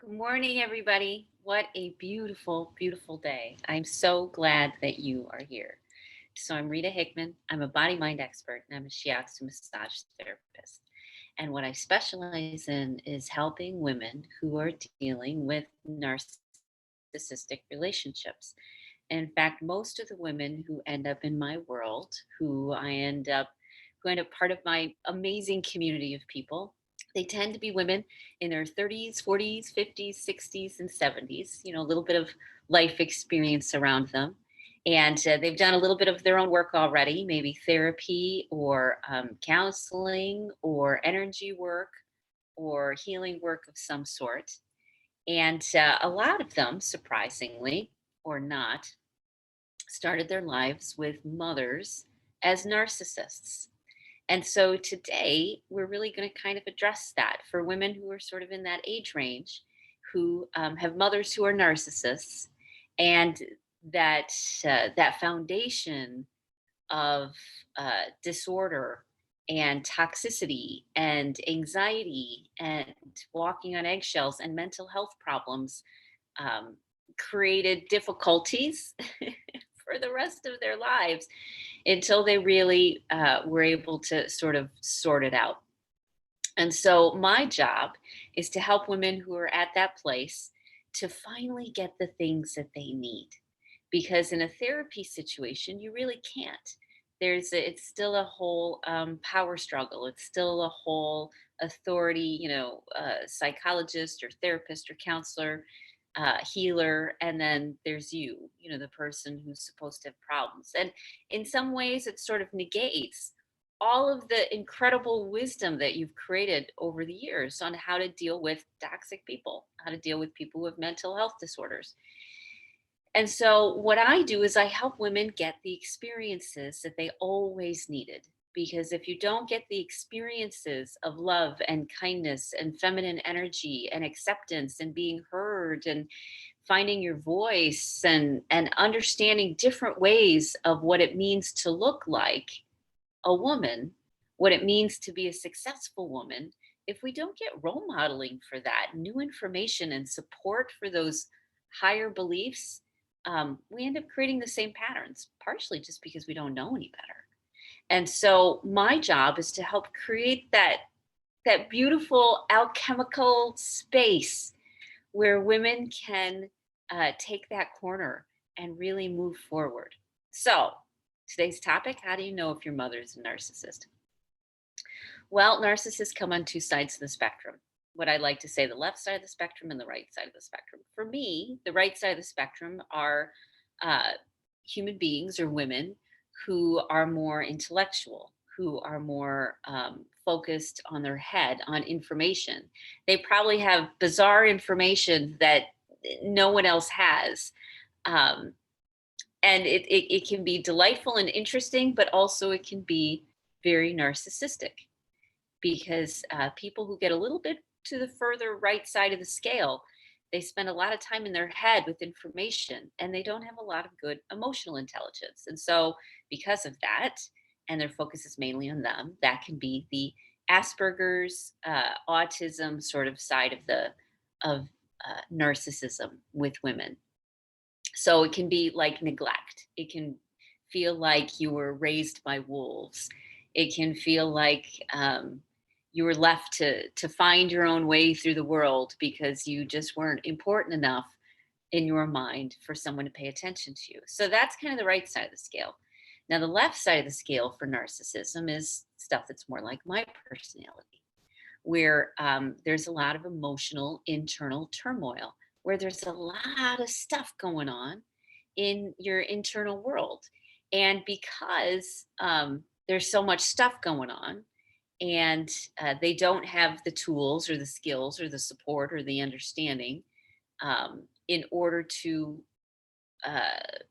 Good morning, everybody. What a beautiful, beautiful day. I'm so glad that you are here. So, I'm Rita Hickman. I'm a body mind expert and I'm a shiatsu massage therapist. And what I specialize in is helping women who are dealing with narcissistic relationships. In fact, most of the women who end up in my world, who end up part of my amazing community of people, they tend to be women in their 30s, 40s, 50s, 60s, and 70s, a little bit of life experience around them. And they've done a little bit of their own work already, maybe therapy or counseling or energy work or healing work of some sort. And a lot of them, surprisingly or not, started their lives with mothers as narcissists. And so today we're really going to kind of address that for women who are sort of in that age range, who have mothers who are narcissists, and that foundation of disorder and toxicity and anxiety and walking on eggshells and mental health problems um, created difficulties for the rest of their lives until they really were able to sort of sort it out. And so, my job is to help women who are at that place to finally get the things that they need. Because in a therapy situation, you really can't. It's still a whole power struggle. It's still a whole authority, psychologist or therapist or counselor, healer, and then there's the person who's supposed to have problems. And in some ways, it sort of negates all of the incredible wisdom that you've created over the years on how to deal with toxic people, how to deal with people who have mental health disorders. And so, what I do is I help women get the experiences that they always needed. Because if you don't get the experiences of love and kindness and feminine energy and acceptance and being heard and finding your voice and understanding different ways of what it means to look like a woman, what it means to be a successful woman, if we don't get role modeling for that, new information and support for those higher beliefs, we end up creating the same patterns, partially just because we don't know any better. And so my job is to help create that beautiful alchemical space where women can take that corner and really move forward. So today's topic: how do you know if your mother is a narcissist? Well, narcissists come on two sides of the spectrum. What I like to say, the left side of the spectrum and the right side of the spectrum. For me, the right side of the spectrum are uh, human beings or women who are more intellectual, who are more focused on their head, on information. They probably have bizarre information that no one else has. Um, and it can be delightful and interesting, but also it can be very narcissistic because people who get a little bit to the further right side of the scale, they spend a lot of time in their head with information and they don't have a lot of good emotional intelligence. And so, because of that, and their focus is mainly on them, that can be the Asperger's, autism sort of side of narcissism with women. So it can be like neglect. It can feel like you were raised by wolves. It can feel like you were left to find your own way through the world because you just weren't important enough in your mind for someone to pay attention to you. So that's kind of the right side of the scale. Now, the left side of the scale for narcissism is stuff that's more like my personality, where there's a lot of emotional internal turmoil, where there's a lot of stuff going on in your internal world. And because there's so much stuff going on, and they don't have the tools or the skills or the support or the understanding in order to uh,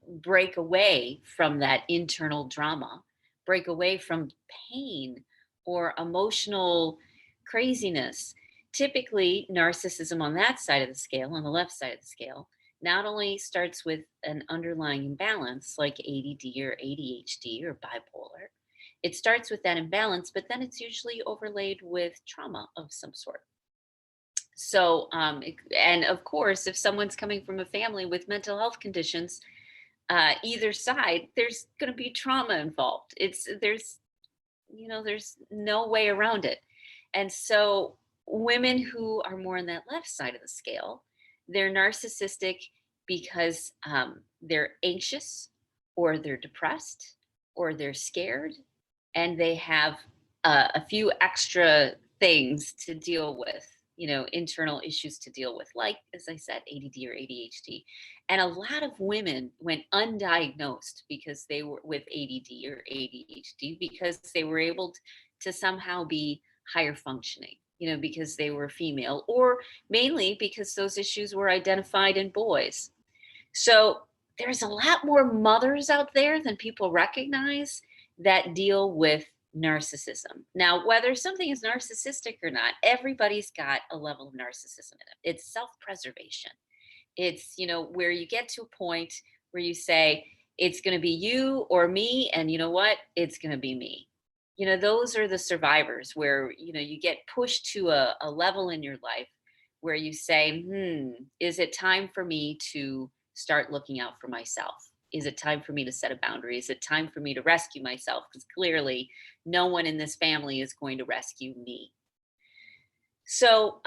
break away from that internal drama, break away from pain or emotional craziness. Typically, narcissism on that side of the scale, on the left side of the scale, not only starts with an underlying imbalance like ADD or ADHD or bipolar, it starts with that imbalance, but then it's usually overlaid with trauma of some sort. So, and of course, if someone's coming from a family with mental health conditions, either side, there's going to be trauma involved. There's no way around it. And so, women who are more on that left side of the scale, they're narcissistic because they're anxious, or they're depressed, or they're scared, and they have a few extra things to deal with, internal issues to deal with, like, as I said, ADD or ADHD. And a lot of women went undiagnosed because they were with ADD or ADHD because they were able to somehow be higher functioning, because they were female, or mainly because those issues were identified in boys. So there's a lot more mothers out there than people recognize that deal with narcissism. Now, whether something is narcissistic or not, everybody's got a level of narcissism in it. It's self preservation. It's, where you get to a point where you say, it's going to be you or me. And you know what? It's going to be me. Those are the survivors where, you get pushed to a level in your life where you say, is it time for me to start looking out for myself? Is it time for me to set a boundary? Is it time for me to rescue myself? Because clearly, no one in this family is going to rescue me. So,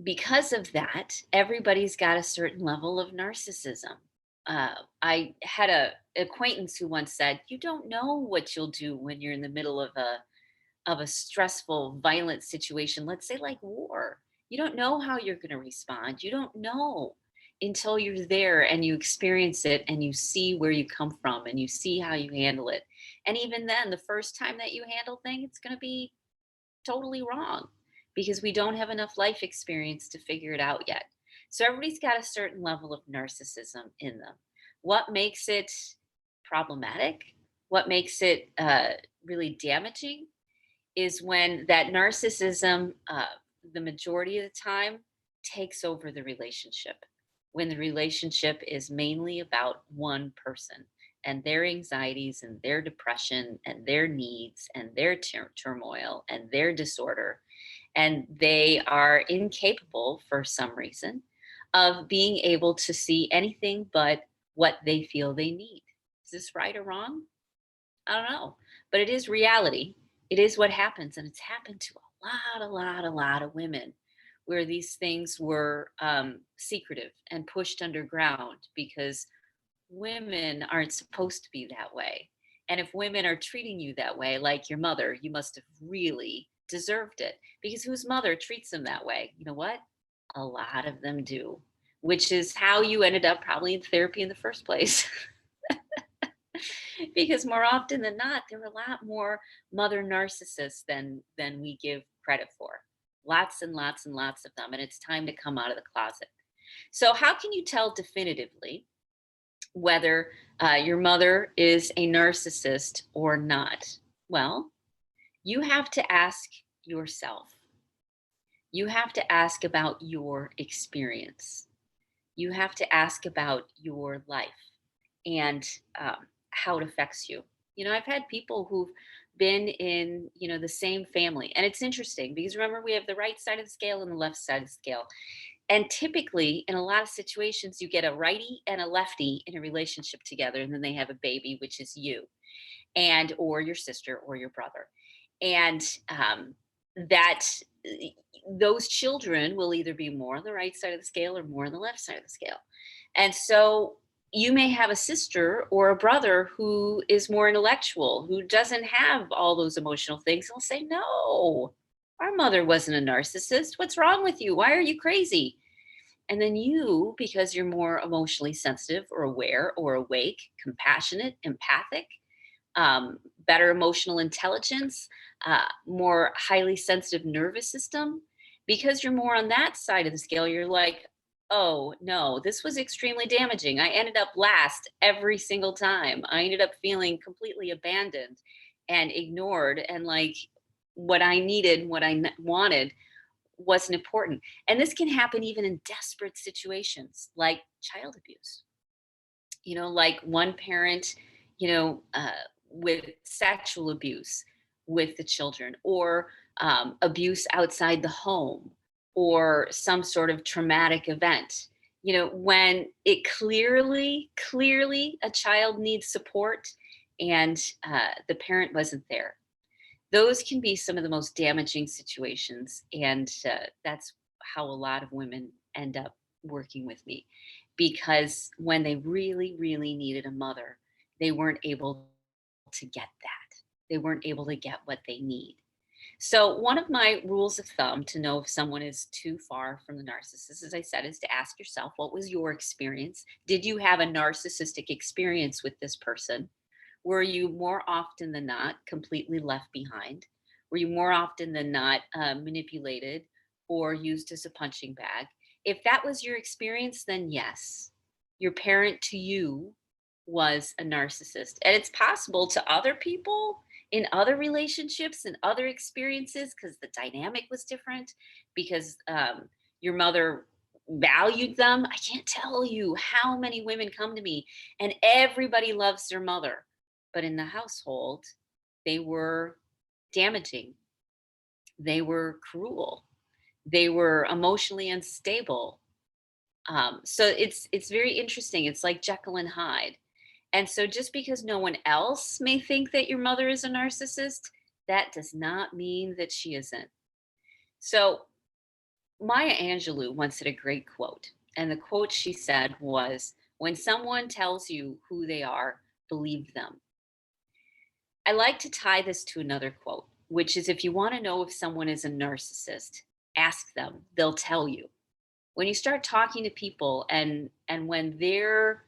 because of that, everybody's got a certain level of narcissism. I had a acquaintance who once said, "You don't know what you'll do when you're in the middle of a stressful, violent situation. Let's say like war. You don't know how you're going to respond. You don't know until you're there and you experience it and you see where you come from and you see how you handle it. And even then, the first time that you handle things, it's going to be totally wrong because we don't have enough life experience to figure it out yet. So everybody's got a certain level of narcissism in them. What makes it problematic? What makes it really damaging is when that narcissism, the majority of the time, takes over the relationship. When the relationship is mainly about one person and their anxieties and their depression and their needs and their turmoil and their disorder, and they are incapable for some reason of being able to see anything but what they feel they need. Is this right or wrong? I don't know, but it is reality. It is what happens, and it's happened to a lot of women where these things were secretive and pushed underground because women aren't supposed to be that way. And if women are treating you that way, like your mother, you must have really deserved it because whose mother treats them that way? You know what? A lot of them do, which is how you ended up probably in therapy in the first place. Because more often than not, there are a lot more mother narcissists than we give credit for. Lots and lots and lots of them, and it's time to come out of the closet. So, how can you tell definitively whether your mother is a narcissist or not? Well, you have to ask yourself. You have to ask about your experience. You have to ask about your life and how it affects you. I've had people who've been in, the same family. And it's interesting because remember, we have the right side of the scale and the left side of the scale. And typically, in a lot of situations, you get a righty and a lefty in a relationship together, and then they have a baby, which is you, and or your sister or your brother. And that those children will either be more on the right side of the scale or more on the left side of the scale. And so you may have a sister or a brother who is more intellectual, who doesn't have all those emotional things. They'll say, "No, our mother wasn't a narcissist. What's wrong with you? Why are you crazy?" And then you, because you're more emotionally sensitive or aware or awake, compassionate, empathic, better emotional intelligence, more highly sensitive nervous system, because you're more on that side of the scale, you're like, "Oh no, this was extremely damaging. I ended up last every single time. I ended up feeling completely abandoned and ignored, and like what I needed, what I wanted wasn't important." And this can happen even in desperate situations like child abuse. Like one parent, with sexual abuse with the children, or abuse outside the home, or some sort of traumatic event. When it clearly a child needs support and the parent wasn't there. Those can be some of the most damaging situations. And that's how a lot of women end up working with me, because when they really needed a mother, they weren't able to get that. They weren't able to get what they need. So, one of my rules of thumb to know if someone is too far from the narcissist, as I said, is to ask yourself, what was your experience? Did you have a narcissistic experience with this person? Were you more often than not completely left behind? Were you more often than not manipulated or used as a punching bag? If that was your experience, then yes, your parent to you was a narcissist. And it's possible to other people in other relationships and other experiences, because the dynamic was different, because your mother valued them. I can't tell you how many women come to me and everybody loves their mother, but in the household, they were damaging, they were cruel, they were emotionally unstable. So it's very interesting. It's like Jekyll and Hyde. And so just because no one else may think that your mother is a narcissist, that does not mean that she isn't. So Maya Angelou once had a great quote. And the quote she said was, "When someone tells you who they are, believe them." I like to tie this to another quote, which is, if you want to know if someone is a narcissist, ask them, they'll tell you. When you start talking to people, and when their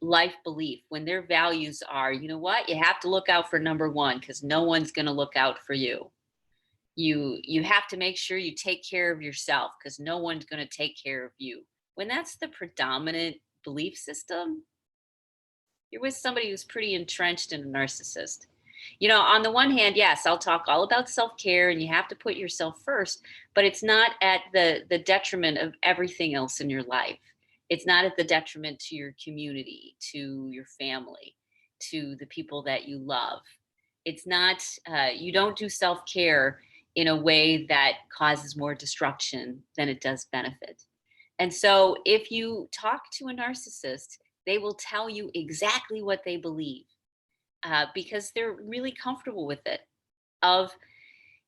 life belief, when their values are, you know what, you have to look out for number one because no one's going to look out for you. You have to make sure you take care of yourself because no one's going to take care of you. When that's the predominant belief system, you're with somebody who's pretty entrenched in a narcissist. On the one hand, yes, I'll talk all about self-care and you have to put yourself first, but it's not at the detriment of everything else in your life. It's not at the detriment to your community, to your family, to the people that you love. It's not, you don't do self-care in a way that causes more destruction than it does benefit. And so if you talk to a narcissist, they will tell you exactly what they believe, because they're really comfortable with it. Of,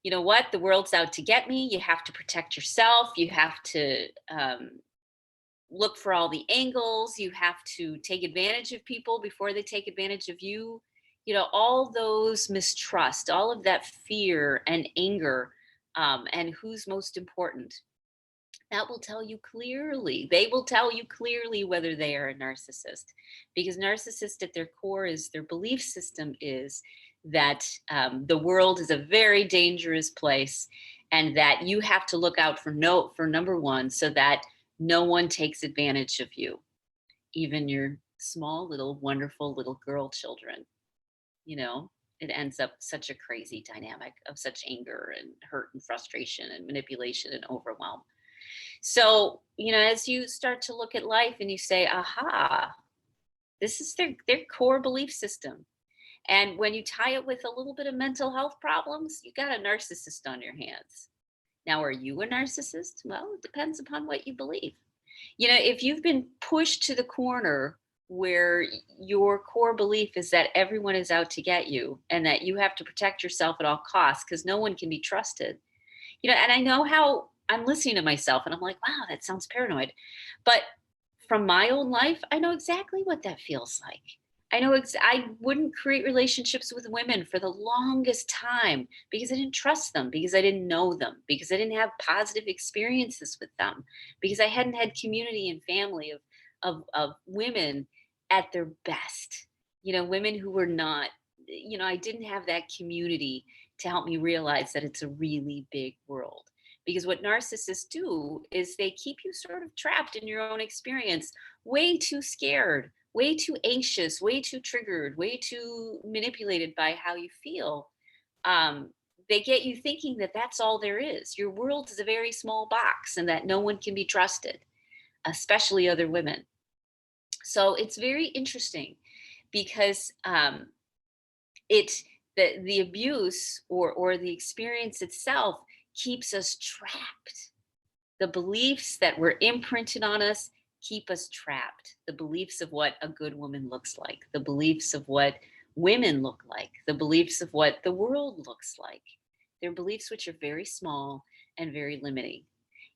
you know what, the world's out to get me. You have to protect yourself. You have to look for all the angles. You have to take advantage of people before they take advantage of you. All those mistrust, all of that fear and anger, and who's most important, that will tell you clearly. They will tell you clearly whether they are a narcissist, because narcissist at their core is, their belief system is that the world is a very dangerous place, and that you have to look out for number one, so that no one takes advantage of you, even your small little wonderful little girl children. you know it ends up such a crazy dynamic of such anger and hurt and frustration and manipulation and overwhelm. So, as you start to look at life and you say, aha, this is their core belief system. And when you tie it with a little bit of mental health problems, you got a narcissist on your hands. Now, are you a narcissist? Well, it depends upon what you believe. If you've been pushed to the corner where your core belief is that everyone is out to get you and that you have to protect yourself at all costs because no one can be trusted, and I know how I'm listening to myself and I'm like, wow, that sounds paranoid. But from my own life, I know exactly what that feels like. I wouldn't create relationships with women for the longest time because I didn't trust them, because I didn't know them, because I didn't have positive experiences with them, because I hadn't had community and family of women at their best. Women who were not, I didn't have that community to help me realize that it's a really big world. Because what narcissists do is they keep you sort of trapped in your own experience, way too scared, way too anxious, way too triggered, way too manipulated by how you feel. Um, they get you thinking that that's all there is. Your world is a very small box and that no one can be trusted, especially other women. So it's very interesting because it the abuse or the experience itself keeps us trapped. The beliefs that were imprinted on us keep us trapped. The beliefs of what a good woman looks like, the beliefs of what women look like, the beliefs of what the world looks like. They're beliefs which are very small and very limiting.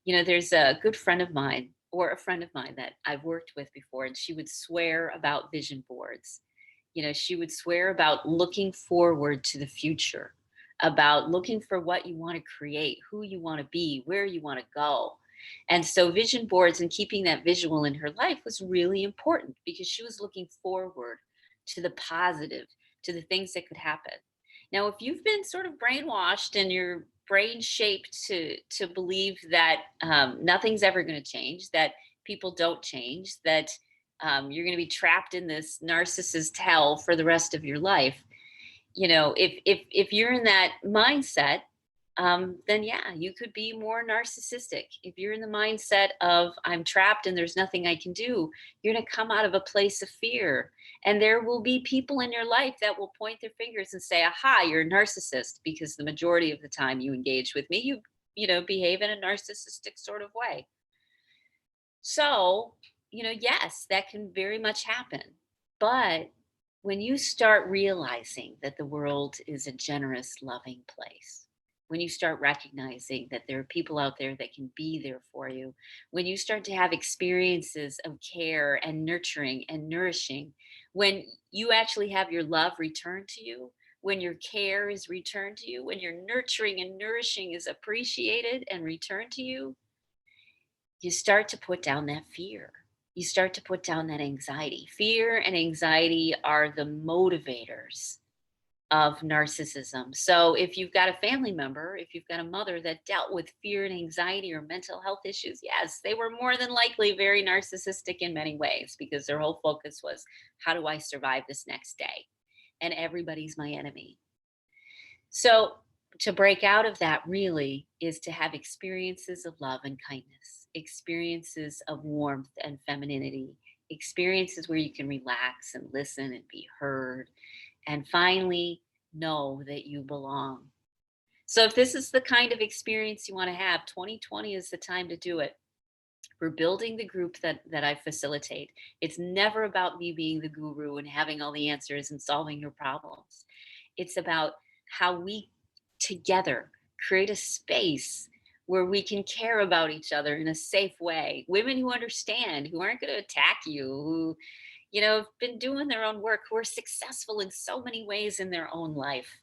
There's a good friend of mine, or a friend of mine that I've worked with before, and she would swear about vision boards. She would swear about looking forward to the future, about looking for what you want to create, who you want to be, where you want to go. And so vision boards and keeping that visual in her life was really important because she was looking forward to the positive, to the things that could happen. Now, if you've been sort of brainwashed and your brain shaped to believe that nothing's ever going to change, that people don't change, that you're going to be trapped in this narcissist hell for the rest of your life, if you're in that mindset, then yeah, you could be more narcissistic. If you're in the mindset of I'm trapped and there's nothing I can do, you're going to come out of a place of fear. And there will be people in your life that will point their fingers and say, aha, you're a narcissist, because the majority of the time you engage with me, you behave in a narcissistic sort of way. So, yes, that can very much happen. But when you start realizing that the world is a generous, loving place, when you start recognizing that there are people out there that can be there for you, when you start to have experiences of care and nurturing and nourishing, when you actually have your love returned to you, when your care is returned to you, when your nurturing and nourishing is appreciated and returned to you, you start to put down that fear. You start to put down that anxiety. Fear and anxiety are the motivators of narcissism. So if you've got a family member, if you've got a mother that dealt with fear and anxiety or mental health issues, yes, they were more than likely very narcissistic in many ways, because their whole focus was, how do I survive this next day? And everybody's my enemy. So to break out of that really is to have experiences of love and kindness, experiences of warmth and femininity, experiences where you can relax and listen and be heard, and finally know that you belong. So if this is the kind of experience you want to have, 2020 is the time to do it. We're building the group that I facilitate. It's never about me being the guru and having all the answers and solving your problems. It's about how we together create a space where we can care about each other in a safe way. Women who understand, who aren't going to attack you, who, have been doing their own work, who are successful in so many ways in their own life.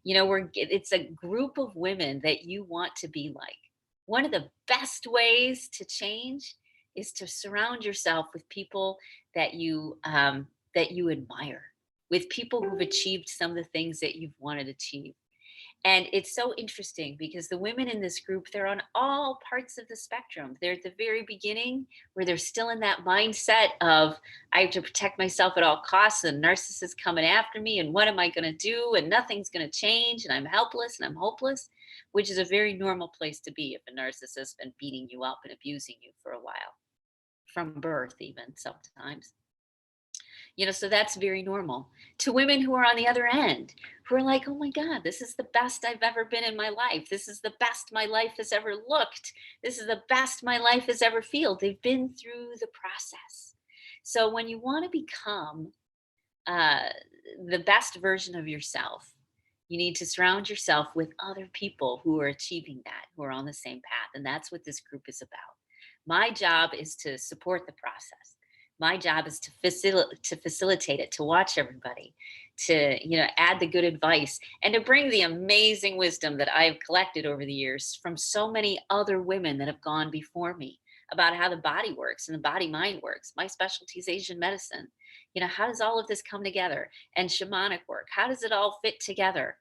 It's a group of women that you want to be like. One of the best ways to change is to surround yourself with people that you admire, with people who've achieved some of the things that you've wanted to achieve. And it's so interesting because the women in this group, they're on all parts of the spectrum. They're at the very beginning, where they're still in that mindset of, I have to protect myself at all costs, and narcissists coming after me, and what am I going to do? And nothing's going to change, and I'm helpless and I'm hopeless, which is a very normal place to be if a narcissist has been beating you up and abusing you for a while, from birth, even sometimes. So that's very normal. To women who are on the other end, who are like, oh my God, this is the best I've ever been in my life. This is the best my life has ever looked. This is the best my life has ever felt. They've been through the process. So when you want to become uh, the best version of yourself, you need to surround yourself with other people who are achieving that, who are on the same path. And that's what this group is about. My job is to support the process. My job is to facilitate it, to watch everybody, to add the good advice, and to bring the amazing wisdom that I've collected over the years from so many other women that have gone before me about how the body works and the body mind works. My specialty is Asian medicine. How does all of this come together? And shamanic work, how does it all fit together?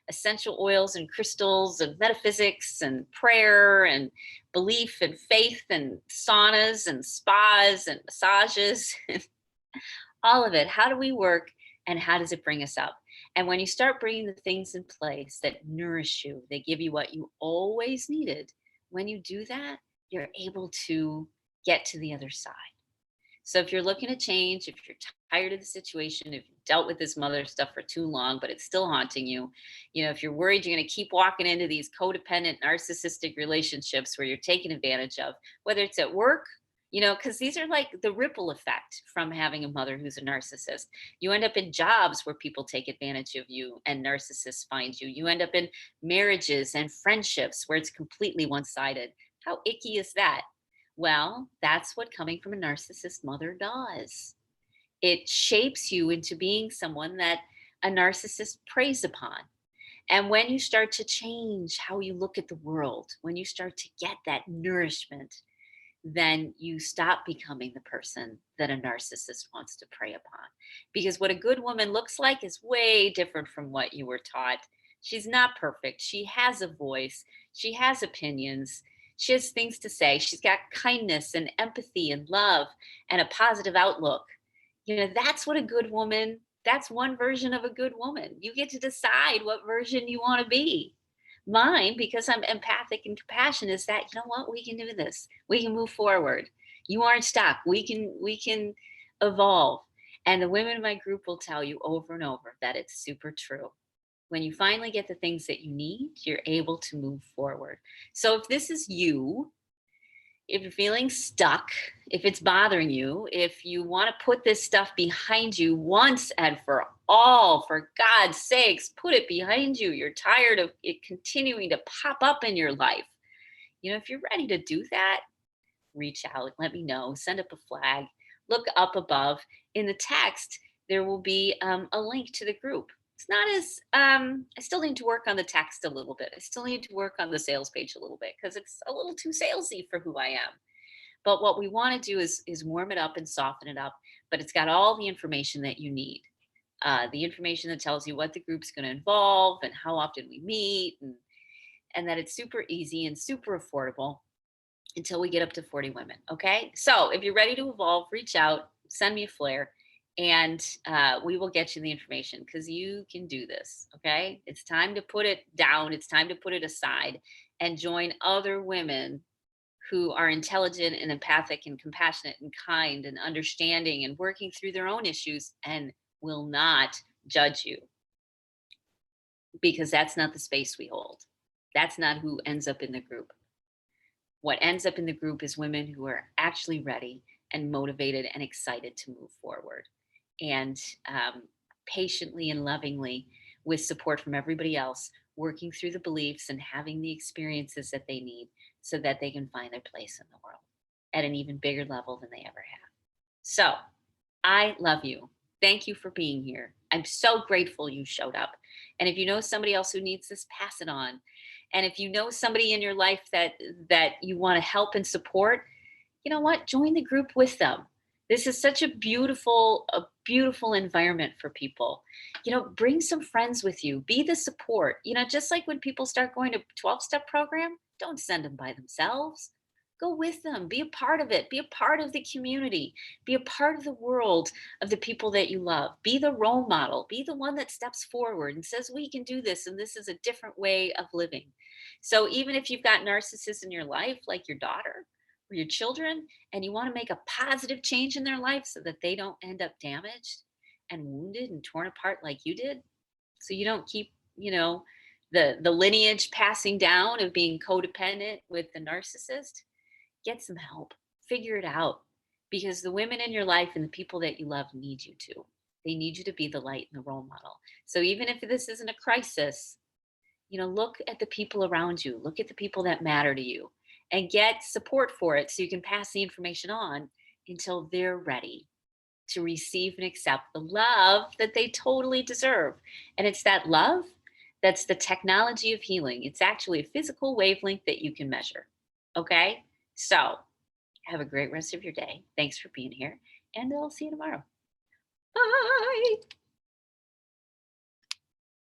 Essential oils and crystals and metaphysics and prayer and belief and faith and saunas and spas and massages, all of it. How do we work, and how does it bring us up? And when you start bringing the things in place that nourish you, they give you what you always needed. When you do that, you're able to get to the other side. So if you're looking to change, if you're tired of the situation, if you've dealt with this mother stuff for too long, but it's still haunting you, if you're worried you're going to keep walking into these codependent, narcissistic relationships where you're taken advantage of, whether it's at work, because these are like the ripple effect from having a mother who's a narcissist. You end up in jobs where people take advantage of you and narcissists find you. You end up in marriages and friendships where it's completely one sided. How icky is that? Well, that's what coming from a narcissist mother does. It shapes you into being someone that a narcissist preys upon. And when you start to change how you look at the world, when you start to get that nourishment, then you stop becoming the person that a narcissist wants to prey upon. Because what a good woman looks like is way different from what you were taught. She's not perfect. She has a voice, she has opinions, she has things to say. She's got kindness and empathy and love and a positive outlook. That's what a good woman, that's one version of a good woman. You get to decide what version you want to be. Mine, because I'm empathic and compassionate, is that, you know what, we can do this. We can move forward. You aren't stuck. We can evolve. And the women in my group will tell you over and over that it's super true. When you finally get the things that you need, you're able to move forward. So if this is you, if you're feeling stuck, if it's bothering you, if you want to put this stuff behind you once and for all, for God's sakes, put it behind you. You're tired of it continuing to pop up in your life. If you're ready to do that, reach out, let me know, send up a flag, look up above. In the text, there will be a link to the group. It's not as, I still need to work on the text a little bit. I still need to work on the sales page a little bit because it's a little too salesy for who I am. But what we want to do is warm it up and soften it up. But it's got all the information that you need. The information that tells you what the group's going to involve and how often we meet, and that it's super easy and super affordable until we get up to 40 women. Okay. So if you're ready to evolve, reach out, send me a flare, and we will get you the information because you can do this. Okay. It's time to put it down. It's time to put it aside and join other women who are intelligent and empathic and compassionate and kind and understanding and working through their own issues and will not judge you, because that's not the space we hold. That's not who ends up in the group. What ends up in the group is women who are actually ready and motivated and excited to move forward, and patiently and lovingly, with support from everybody else, working through the beliefs and having the experiences that they need so that they can find their place in the world at an even bigger level than they ever have. So I love you. Thank you for being here. I'm so grateful you showed up. And if you know somebody else who needs this, pass it on. And if you know somebody in your life that you want to help and support, you know what? Join the group with them. This is such a beautiful environment for people. Bring some friends with you. Be the support. Just like when people start going to 12-step program, don't send them by themselves. Go with them. Be a part of it. Be a part of the community. Be a part of the world of the people that you love. Be the role model. Be the one that steps forward and says, we can do this, and this is a different way of living. So even if you've got narcissists in your life, like your daughter or your children, and you want to make a positive change in their life so that they don't end up damaged and wounded and torn apart like you did, so you don't keep, the lineage passing down of being codependent with the narcissist, get some help, figure it out, because the women in your life and the people that you love need you to. They need you to be the light and the role model. So even if this isn't a crisis, look at the people around you, look at the people that matter to you, and get support for it so you can pass the information on until they're ready to receive and accept the love that they totally deserve. And it's that love that's the technology of healing. It's actually a physical wavelength that you can measure. Okay? So have a great rest of your day. Thanks for being here, and I'll see you tomorrow. Bye.